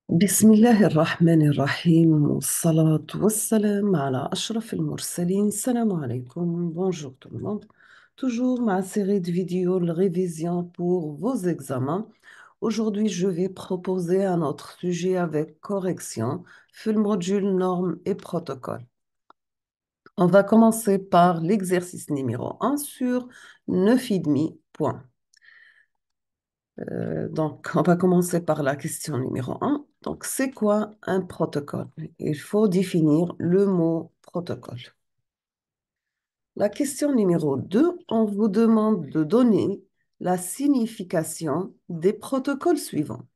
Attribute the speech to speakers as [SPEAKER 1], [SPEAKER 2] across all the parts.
[SPEAKER 1] بسم الله الرحمن الرحيم والصلاة والسلام على أشرف المرسلين. Salam alaikum, bonjour tout le monde. Toujours ma série de vidéos, de révision pour vos examens. Aujourd'hui, je vais proposer un autre sujet avec correction, full module normes et protocole. On va commencer par l'exercice numéro 1 sur 9,5 points. Donc, on va commencer par la question numéro un. Donc, c'est quoi un protocole? Il faut définir le mot protocole. La question numéro 2, on vous demande de donner la signification des protocoles suivants.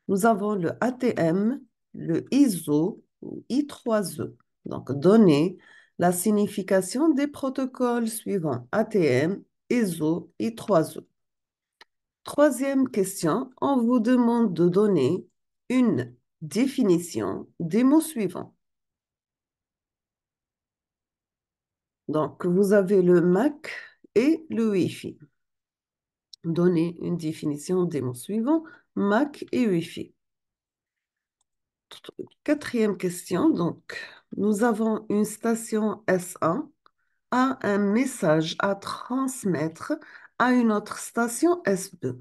[SPEAKER 1] Nous avons le ATM, le ISO ou I3E. Donc, donner la signification des protocoles suivants. ATM, ISO, I3E. Troisième question, on vous demande de donner une définition des mots suivants. Donc, vous avez le Mac et le Wi-Fi. Donnez une définition des mots suivants, Mac et Wi-Fi. Quatrième question, donc, nous avons une station S1 a un message à transmettre à une autre station S2.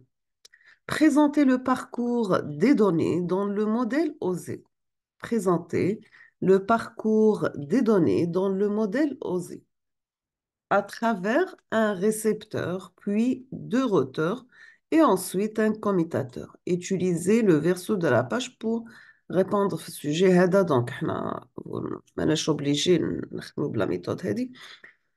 [SPEAKER 1] Présentez le parcours des données dans le modèle OSE. Présenter le parcours des données dans le modèle OSE à travers un récepteur, puis deux routeurs et ensuite un commutateur. Utilisez le verso de la page pour répondre au sujet هذا. Donc, ماناش obligé نخدموا بلا méthode هذه.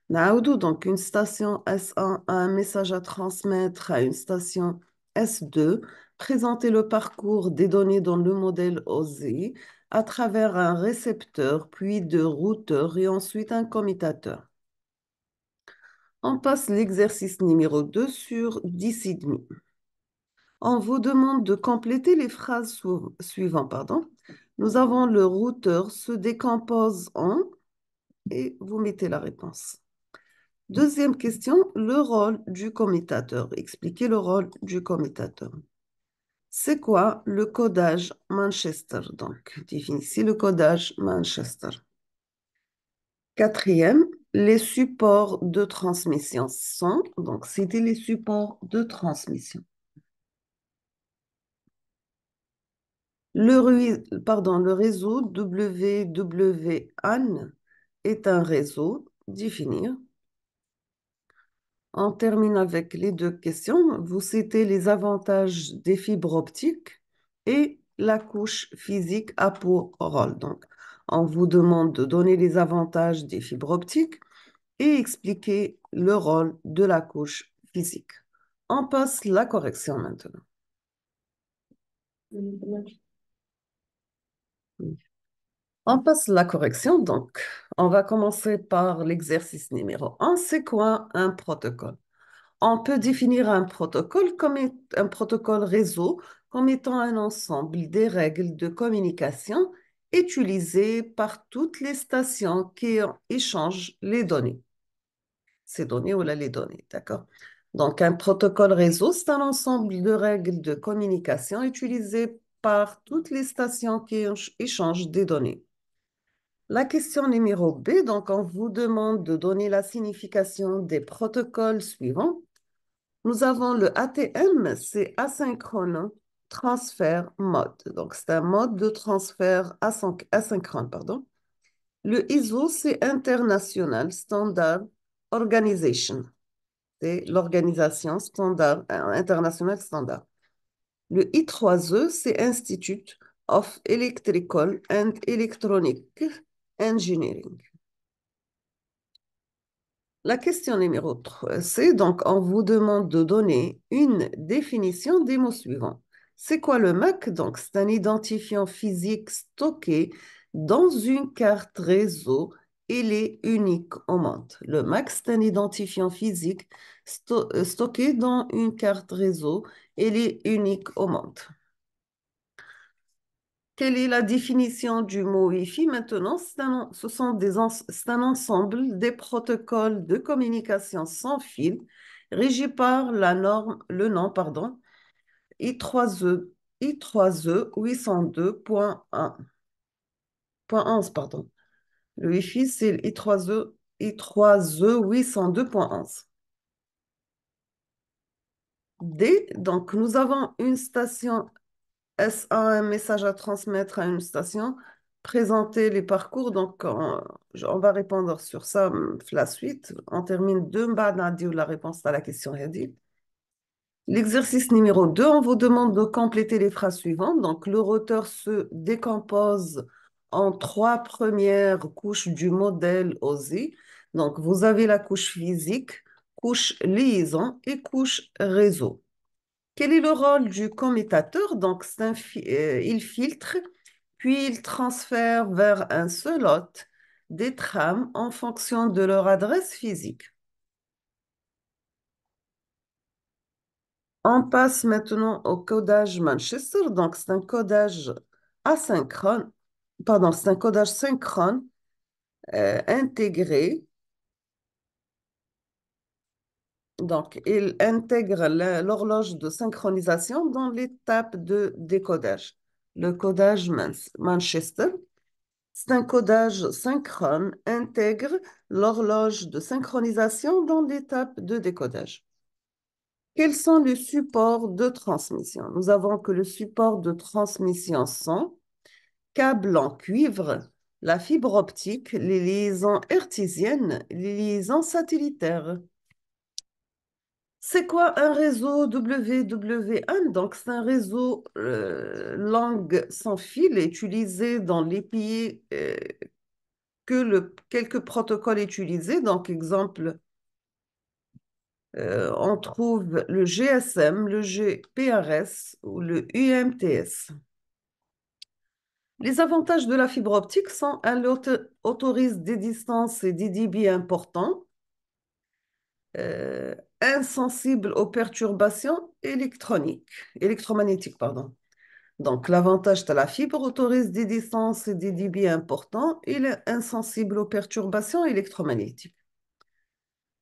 [SPEAKER 1] نعاودو. Donc, une station S1 a un message à transmettre à une station S2. Présenter le parcours des données dans le modèle OSI à travers un récepteur, puis deux routeurs et ensuite un commutateur. On passe l'exercice numéro 2 sur 10,5. On vous demande de compléter les phrases suivantes. Pardon. Nous avons le routeur se décompose en et vous mettez la réponse. Deuxième question, le rôle du commutateur. Expliquez le rôle du commutateur. C'est quoi le codage Manchester? Donc, définissez le codage Manchester. Quatrième, les supports de transmission sont, donc c'était les supports de transmission. Le réseau WWAN est un réseau, définir. On termine avec les deux questions. Vous citez les avantages des fibres optiques et la couche physique à pour rôle. Donc, on vous demande de donner les avantages des fibres optiques et expliquer le rôle de la couche physique. On passe la correction maintenant. On passe la correction, donc on va commencer par l'exercice numéro un. C'est quoi un protocole? On peut définir un protocole comme un protocole réseau comme étant un ensemble des règles de communication utilisées par toutes les stations qui échangent les données. Ces données ou là, les données, d'accord? Donc, un protocole réseau, c'est un ensemble de règles de communication utilisées par toutes les stations qui échangent des données. La question numéro B, donc on vous demande de donner la signification des protocoles suivants. Nous avons le ATM, c'est asynchrone transfert mode. Donc, c'est un mode de transfert asynchrone, pardon. Le ISO, c'est International Standard Organization. C'est l'organisation standard, internationale standard. Le I3E, c'est Institute of Electrical and Electronic Engineering. La question numéro 3, c'est donc on vous demande de donner une définition des mots suivants. C'est quoi le MAC? Donc, c'est un identifiant physique stocké dans une carte réseau. Il est unique au monde. Le MAC, c'est un identifiant physique stocké dans une carte réseau. Il est unique au monde. Quelle est la définition du mot Wi-Fi maintenant? C'est un ensemble des protocoles de communication sans fil régis par la norme, le nom, pardon, I3E, I3E 802.1.11, pardon. Le Wi-Fi, c'est le I3E 802.11. D, donc nous avons une station SA, un message à transmettre à une station, présenter les parcours, donc on va répondre sur ça la suite. On termine deux بعد نعديو la réponse à la question هذه. L'exercice numéro 2, on vous demande de compléter les phrases suivantes. Donc, le roteur se décompose en trois premières couches du modèle OSI. Donc, vous avez la couche physique, couche liaison et couche réseau. Quel est le rôle du commutateur? Donc, il filtre, puis il transfère vers un seul hôte des trames en fonction de leur adresse physique. On passe maintenant au codage Manchester. Donc, c'est un codage asynchrone, pardon, c'est un codage synchrone intégré. Donc, il intègre l'horloge de synchronisation dans l'étape de décodage. Le codage Manchester, c'est un codage synchrone, intègre l'horloge de synchronisation dans l'étape de décodage. Quels sont les supports de transmission? Nous avons que le support de transmission sont câbles en cuivre, la fibre optique, les liaisons hertziennes, les liaisons satellitaires. C'est quoi un réseau WWAN? Donc, c'est un réseau langue sans fil utilisé dans les pays quelques protocoles utilisés. Donc, exemple, on trouve le GSM, le GPRS ou le UMTS. Les avantages de la fibre optique sont qu'elle autorise des distances et des débits importants, euh, insensibles aux perturbations électromagnétiques, pardon. Donc, l'avantage de la fibre autorise des distances et des débits importants. Il est insensible aux perturbations électromagnétiques.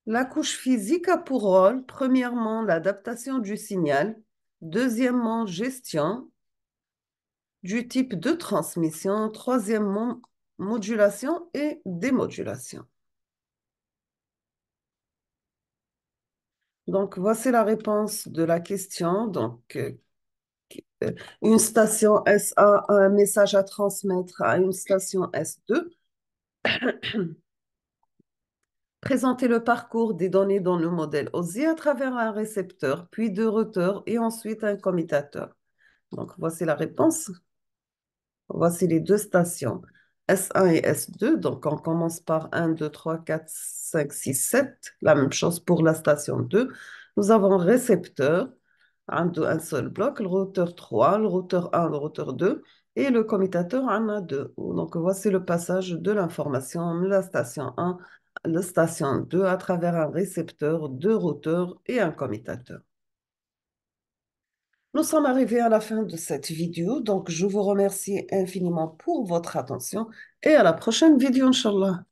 [SPEAKER 1] La couche physique a pour rôle, premièrement, l'adaptation du signal, deuxièmement, gestion du type de transmission, troisièmement, modulation et démodulation. Donc, voici la réponse de la question. Donc, une station SA a un message à transmettre à une station S2. Présenter le parcours des données dans le modèle OSI à travers un récepteur, puis deux routeurs et ensuite un commutateur. Donc, voici la réponse. Voici les deux stations, S1 et S2. Donc, on commence par 1, 2, 3, 4, 5, 6, 7. La même chose pour la station 2. Nous avons récepteur, un seul bloc, le routeur 3, le routeur 1, le routeur 2 et le commutateur en a 2. Donc, voici le passage de l'information de la station 1 à la station 2 à travers un récepteur, deux routeurs et un commutateur. Nous sommes arrivés à la fin de cette vidéo, donc je vous remercie infiniment pour votre attention et à la prochaine vidéo, Inch'Allah.